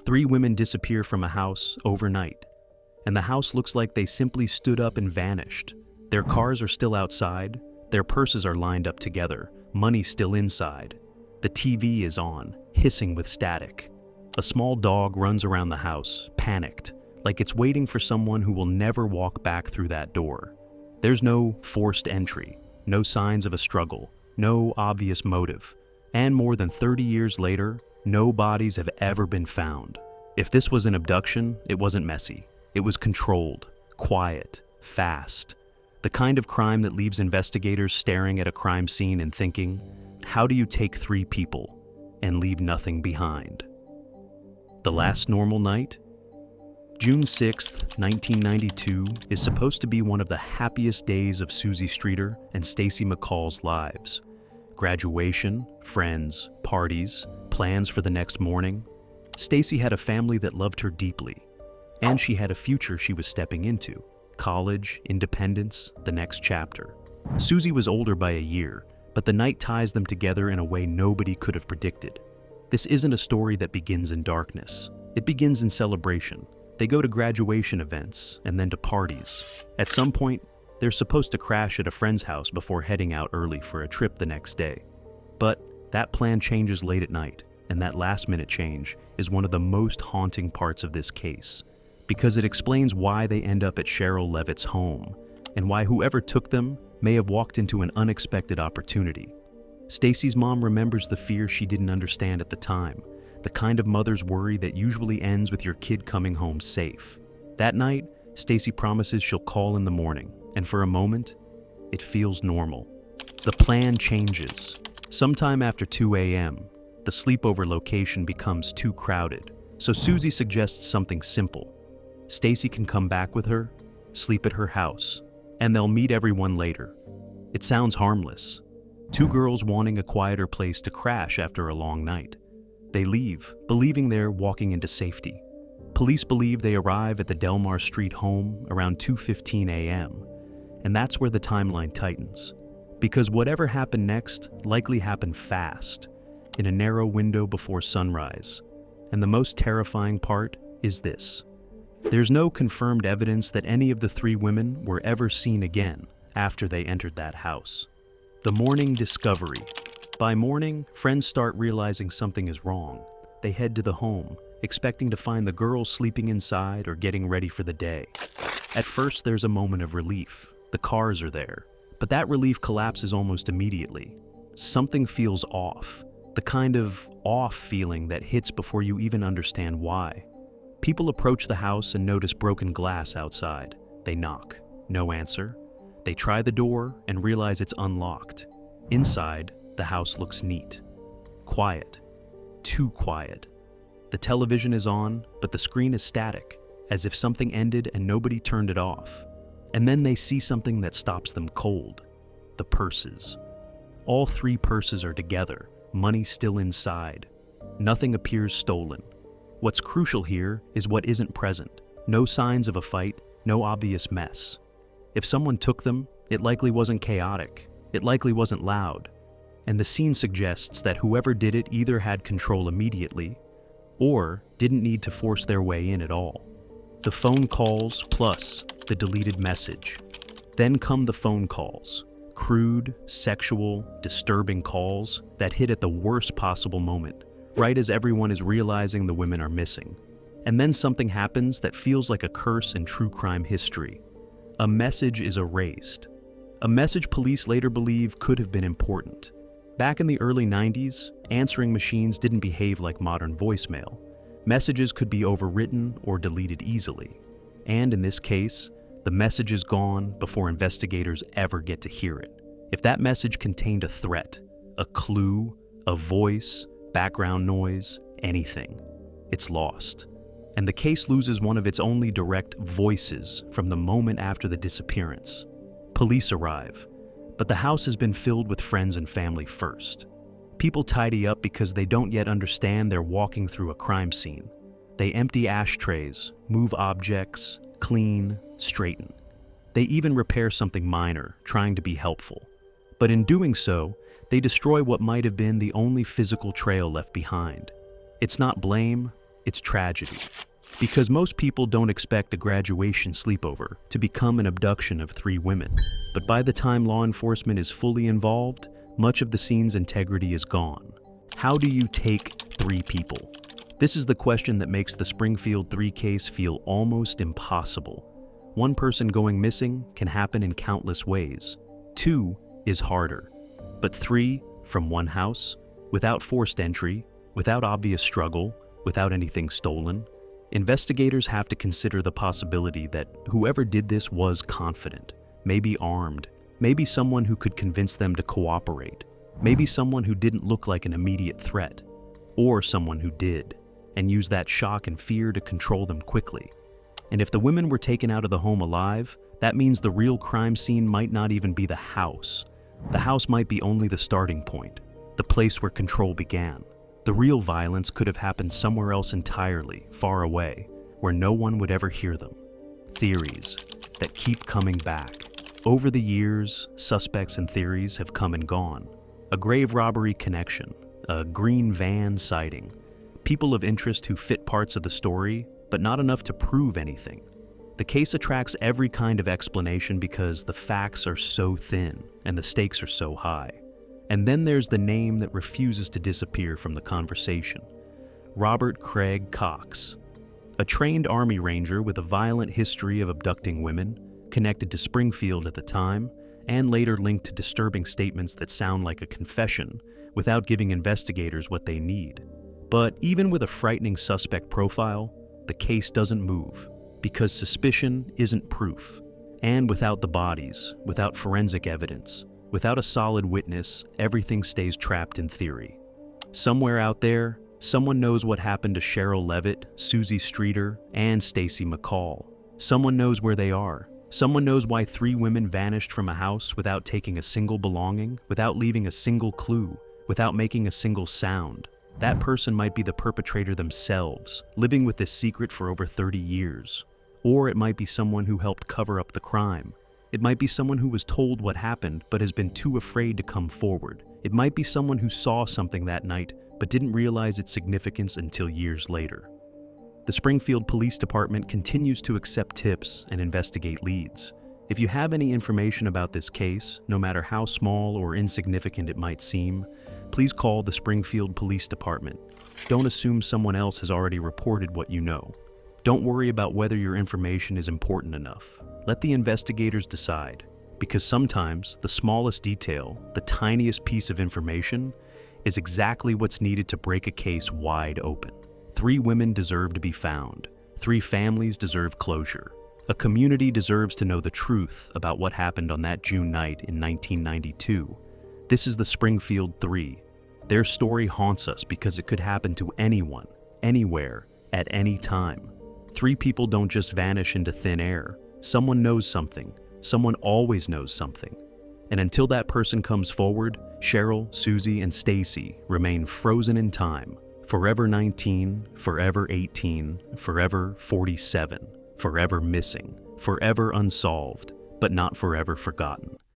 Three women disappear from a house overnight, and the house looks like they simply stood up and vanished. Their cars are still outside, their purses are lined up together, money still inside. The TV is on, hissing with static. A small dog runs around the house, panicked, like it's waiting for someone who will never walk back through that door. There's no forced entry, no signs of a struggle, no obvious motive, and more than 30 years later, no bodies have ever been found. If this was an abduction, it wasn't messy. It was controlled, quiet, fast. The kind of crime that leaves investigators staring at a crime scene and thinking, how do you take three people and leave nothing behind? The last normal night? June 6, 1992 is supposed to be one of the happiest days of Suzie Streeter and Stacy McCall's lives. Graduation, friends, parties, plans for the next morning. Stacy had a family that loved her deeply, and she had a future she was stepping into. College, independence, the next chapter. Suzie was older by a year, but the night ties them together in a way nobody could have predicted. This isn't a story that begins in darkness. It begins in celebration. They go to graduation events and then to parties. At some point, they're supposed to crash at a friend's house before heading out early for a trip the next day. But that plan changes late at night, and that last-minute change is one of the most haunting parts of this case, because it explains why they end up at Sherrill Levitt's home, and why whoever took them may have walked into an unexpected opportunity. Stacy's mom remembers the fear she didn't understand at the time, the kind of mother's worry that usually ends with your kid coming home safe. That night, Stacy promises she'll call in the morning, and for a moment, it feels normal. The plan changes. Sometime after 2 a.m., the sleepover location becomes too crowded, so Suzie suggests something simple. Stacy can come back with her, sleep at her house, and they'll meet everyone later. It sounds harmless. Two girls wanting a quieter place to crash after a long night. They leave, believing they're walking into safety. Police believe they arrive at the Delmar Street home around 2:15 a.m., and that's where the timeline tightens. Because whatever happened next likely happened fast, in a narrow window before sunrise. And the most terrifying part is this. There's no confirmed evidence that any of the three women were ever seen again after they entered that house. The morning discovery. By morning, friends start realizing something is wrong. They head to the home, expecting to find the girls sleeping inside or getting ready for the day. At first, there's a moment of relief. The cars are there. But that relief collapses almost immediately. Something feels off. The kind of off feeling that hits before you even understand why. People approach the house and notice broken glass outside. They knock. No answer. They try the door and realize it's unlocked. Inside, the house looks neat. Quiet. Too quiet. The television is on, but the screen is static, as if something ended and nobody turned it off. And then they see something that stops them cold. The purses. All three purses are together, money still inside. Nothing appears stolen. What's crucial here is what isn't present. No signs of a fight, no obvious mess. If someone took them, it likely wasn't chaotic. It likely wasn't loud. And the scene suggests that whoever did it either had control immediately or didn't need to force their way in at all. The phone calls plus the deleted message. Then come the phone calls. Crude, sexual, disturbing calls that hit at the worst possible moment, right as everyone is realizing the women are missing. And then something happens that feels like a curse in true crime history. A message is erased. A message police later believe could have been important. Back in the early 90s, answering machines didn't behave like modern voicemail. Messages could be overwritten or deleted easily. And in this case, the message is gone before investigators ever get to hear it. If that message contained a threat, a clue, a voice, background noise, anything, it's lost. And the case loses one of its only direct voices from the moment after the disappearance. Police arrive, but the house has been filled with friends and family first. People tidy up because they don't yet understand they're walking through a crime scene. They empty ashtrays, move objects, clean, straighten. They even repair something minor, trying to be helpful. But in doing so, they destroy what might have been the only physical trail left behind. It's not blame, It's tragedy. Because most people don't expect a graduation sleepover to become an abduction of 3 women. But by the time law enforcement is fully involved, much of the scene's integrity is gone. How do you take 3 people? This is the question that makes the Springfield Three case feel almost impossible. 1 person going missing can happen in countless ways. 2 is harder. But 3 from 1 house, without forced entry, without obvious struggle, without anything stolen. Investigators have to consider the possibility that whoever did this was confident, maybe armed, maybe someone who could convince them to cooperate, maybe someone who didn't look like an immediate threat, or someone who did, and used that shock and fear to control them quickly. And if the women were taken out of the home alive, that means the real crime scene might not even be the house. The house might be only the starting point, the place where control began. The real violence could have happened somewhere else entirely, far away, where no one would ever hear them. Theories that keep coming back. Over the years, suspects and theories have come and gone. A grave robbery connection, a green van sighting, people of interest who fit parts of the story, but not enough to prove anything. The case attracts every kind of explanation because the facts are so thin and the stakes are so high. And then there's the name that refuses to disappear from the conversation. Robert Craig Cox. A trained Army Ranger with a violent history of abducting women, connected to Springfield at the time, and later linked to disturbing statements that sound like a confession without giving investigators what they need. But even with a frightening suspect profile, the case doesn't move, because suspicion isn't proof. And without the bodies, without forensic evidence, without a solid witness, everything stays trapped in theory. Somewhere out there, someone knows what happened to Sherrill Levitt, Suzie Streeter, and Stacy McCall. Someone knows where they are. Someone knows why 3 women vanished from a house without taking a single belonging, without leaving a single clue, without making a single sound. That person might be the perpetrator themselves, living with this secret for over 30 years. Or it might be someone who helped cover up the crime. It might be someone who was told what happened but has been too afraid to come forward. It might be someone who saw something that night but didn't realize its significance until years later. The Springfield Police Department continues to accept tips and investigate leads. If you have any information about this case, no matter how small or insignificant it might seem, please call the Springfield Police Department. Don't assume someone else has already reported what you know. Don't worry about whether your information is important enough. Let the investigators decide, because sometimes the smallest detail, the tiniest piece of information, is exactly what's needed to break a case wide open. 3 women deserve to be found. 3 families deserve closure. A community deserves to know the truth about what happened on that June night in 1992. This is the Springfield Three. Their story haunts us because it could happen to anyone, anywhere, at any time. 3 people don't just vanish into thin air. Someone knows something. Someone always knows something. And until that person comes forward, Sherrill, Suzie, and Stacy remain frozen in time. Forever 19, forever 18, forever 47, forever missing, forever unsolved, but not forever forgotten.